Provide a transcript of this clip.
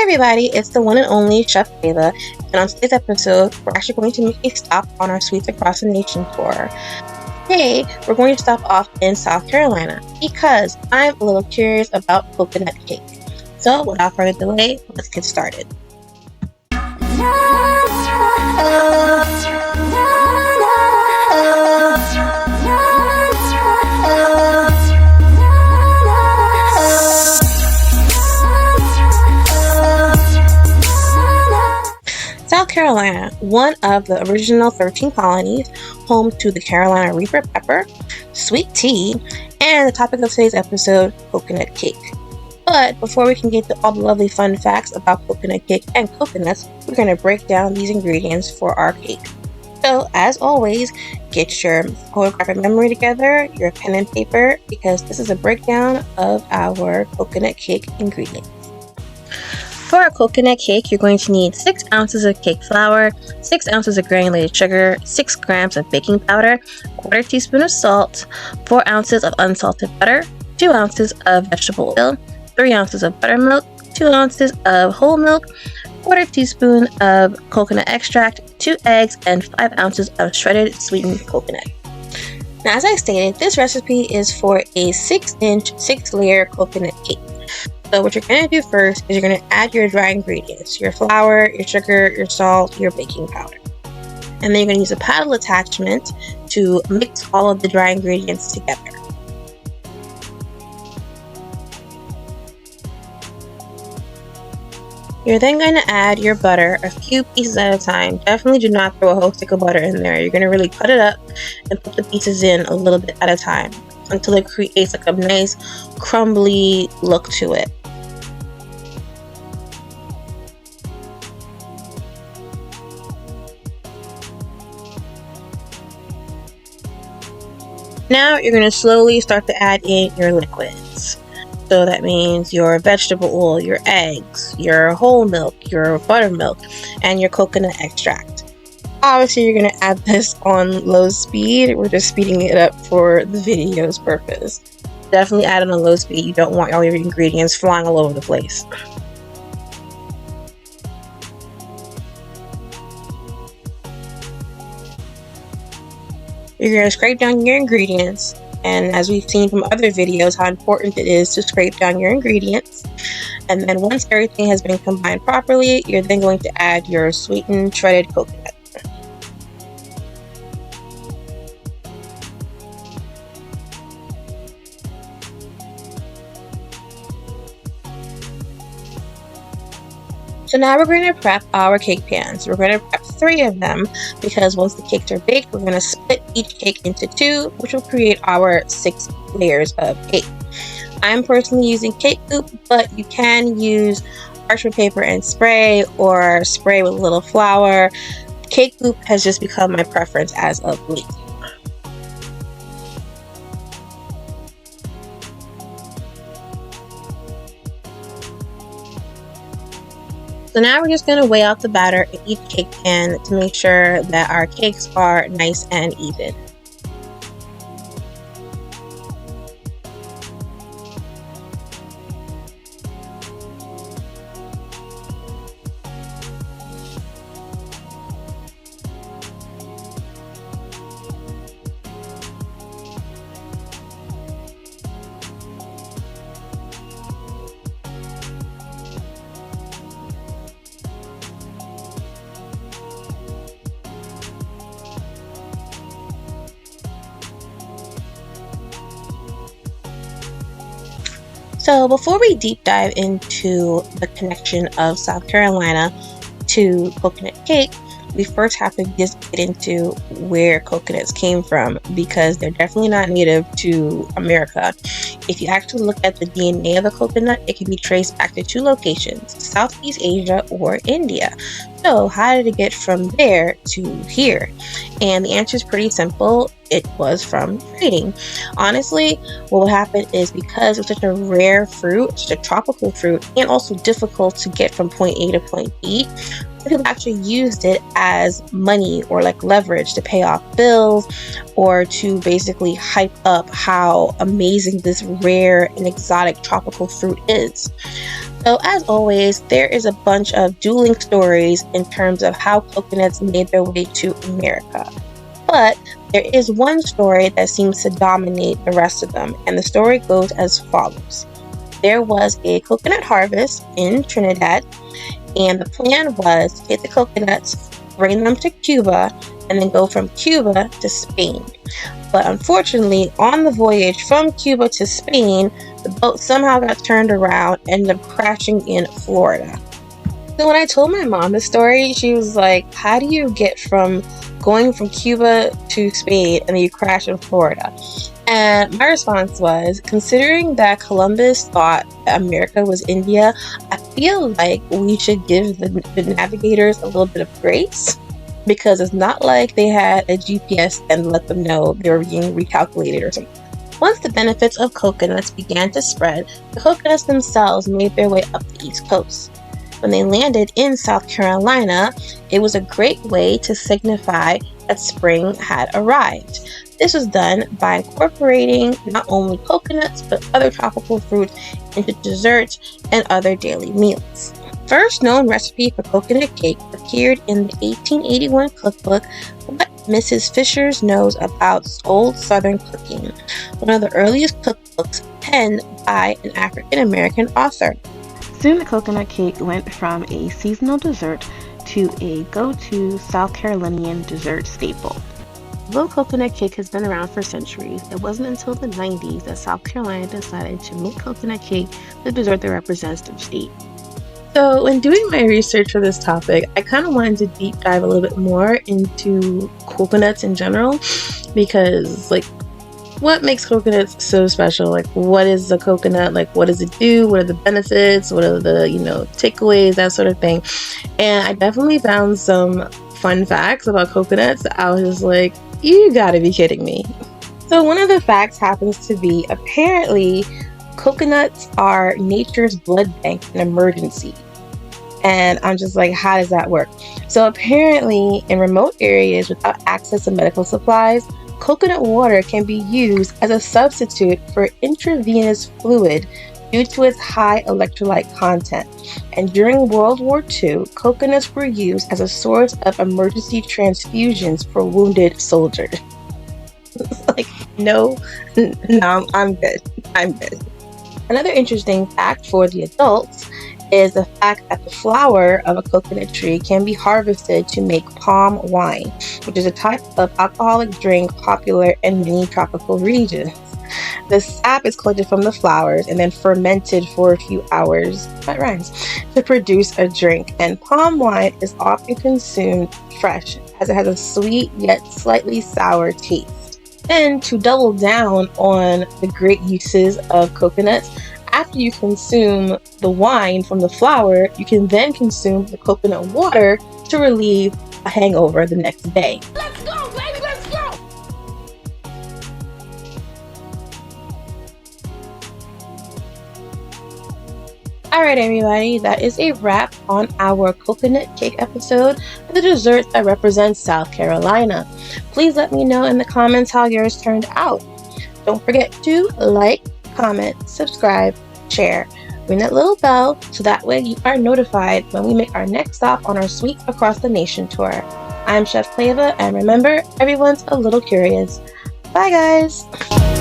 Everybody, it's the one and only Chef Cleva, and on today's episode, we're actually going to make a stop on our Sweets Across the Nation tour. Today, we're going to stop off in South Carolina because I'm a little curious about coconut cake. So, without further delay, let's get started. South Carolina, one of the original 13 colonies, home to the Carolina Reaper pepper, sweet tea, and the topic of today's episode, coconut cake. But before we can get to all the lovely fun facts about coconut cake and coconuts, we're going to break down these ingredients for our cake. So, as always, get your photographic memory together, your pen and paper, because this is a breakdown of our coconut cake ingredients. For a coconut cake, you're going to need 6 ounces of cake flour, 6 ounces of granulated sugar, 6 grams of baking powder, 1/4 teaspoon of salt, 4 ounces of unsalted butter, 2 ounces of vegetable oil, 3 ounces of buttermilk, 2 ounces of whole milk, 1/4 teaspoon of coconut extract, 2 eggs, and 5 ounces of shredded sweetened coconut. Now, as I stated, this recipe is for a 6-inch, 6-layer coconut cake. So what you're going to do first is you're going to add your dry ingredients, your flour, your sugar, your salt, your baking powder. And then you're going to use a paddle attachment to mix all of the dry ingredients together. You're then going to add your butter a few pieces at a time. Definitely do not throw a whole stick of butter in there. You're going to really cut it up and put the pieces in a little bit at a time until it creates like a nice crumbly look to it. Now you're going to slowly start to add in your liquids. So that means your vegetable oil, your eggs, your whole milk, your buttermilk, and your coconut extract. Obviously, you're going to add this on low speed. We're just speeding it up for the video's purpose. Definitely add it on low speed. You don't want all your ingredients flying all over the place. You're going to scrape down your ingredients, and as we've seen from other videos, how important it is to scrape down your ingredients. And then once everything has been combined properly, you're then going to add your sweetened shredded coconut. So now we're going to prep our cake pans. We're going to prep 3 of them because once the cakes are baked, we're going to split each cake into 2, which will create our 6 layers of cake. I'm personally using cake goop, but you can use parchment paper and spray or spray with a little flour. Cake goop has just become my preference as of late. So now we're just going to weigh out the batter in each cake pan to make sure that our cakes are nice and even. So before we deep dive into the connection of South Carolina to coconut cake, we first have to just get into where coconuts came from, because they're definitely not native to America. If you actually look at the DNA of a coconut, it can be traced back to 2 locations, Southeast Asia or India. So how did it get from there to here? And the answer is pretty simple. It was from trading. Honestly, what will happen is because it's such a rare fruit, such a tropical fruit, and also difficult to get from point A to point B, people actually used it as money or like leverage to pay off bills or to basically hype up how amazing this rare and exotic tropical fruit is. So as always, there is a bunch of dueling stories in terms of how coconuts made their way to America. But there is one story that seems to dominate the rest of them, and the story goes as follows. There was a coconut harvest in Trinidad, and the plan was to get the coconuts, bring them to Cuba, and then go from Cuba to Spain. But unfortunately, on the voyage from Cuba to Spain, the boat somehow got turned around and ended up crashing in Florida. So when I told my mom the story, she was like, how do you get from going from Cuba to Spain and then you crash in Florida? And my response was, considering that Columbus thought America was India, I feel like we should give the navigators a little bit of grace, because it's not like they had a GPS and let them know they were being recalculated or something. Once the benefits of coconuts began to spread, the coconuts themselves made their way up the East Coast. When they landed in South Carolina, it was a great way to signify that spring had arrived. This was done by incorporating not only coconuts but other tropical fruits into desserts and other daily meals. First known recipe for coconut cake appeared in the 1881 cookbook What Mrs. Fisher Knows About Old Southern Cooking, one of the earliest cookbooks penned by an African American author. Soon the coconut cake went from a seasonal dessert to a go-to South Carolinian dessert staple. Though coconut cake has been around for centuries, it wasn't until the 90s that South Carolina decided to make coconut cake the dessert that represents their state. So when doing my research for this topic, I kind of wanted to deep dive a little bit more into coconuts in general, because what makes coconuts so special? What is the coconut? What does it do? What are the benefits? What are the, takeaways, that sort of thing. And I definitely found some fun facts about coconuts. I was just like, you gotta be kidding me. So one of the facts happens to be, apparently, coconuts are nature's blood bank in emergency. And I'm just like, how does that work? So apparently, in remote areas without access to medical supplies, coconut water can be used as a substitute for intravenous fluid due to its high electrolyte content. And during World War II, coconuts were used as a source of emergency transfusions for wounded soldiers. No, I'm good. I'm good. Another interesting fact for the adults is the fact that the flower of a coconut tree can be harvested to make palm wine, which is a type of alcoholic drink popular in many tropical regions. The sap is collected from the flowers and then fermented for a few hours, that rhymes, to produce a drink. And palm wine is often consumed fresh, as it has a sweet yet slightly sour taste. And to double down on the great uses of coconuts, after you consume the wine from the flower, you can then consume the coconut water to relieve a hangover the next day. Let's go, baby, let's go! Alright everybody, that is a wrap on our coconut cake episode, the dessert that represents South Carolina. Please let me know in the comments how yours turned out. Don't forget to like, comment, subscribe, share, ring that little bell so that way you are notified when we make our next stop on our Sweets Across the Nation tour. I'm Chef Cleva, and remember, everyone's a little curious. Bye guys!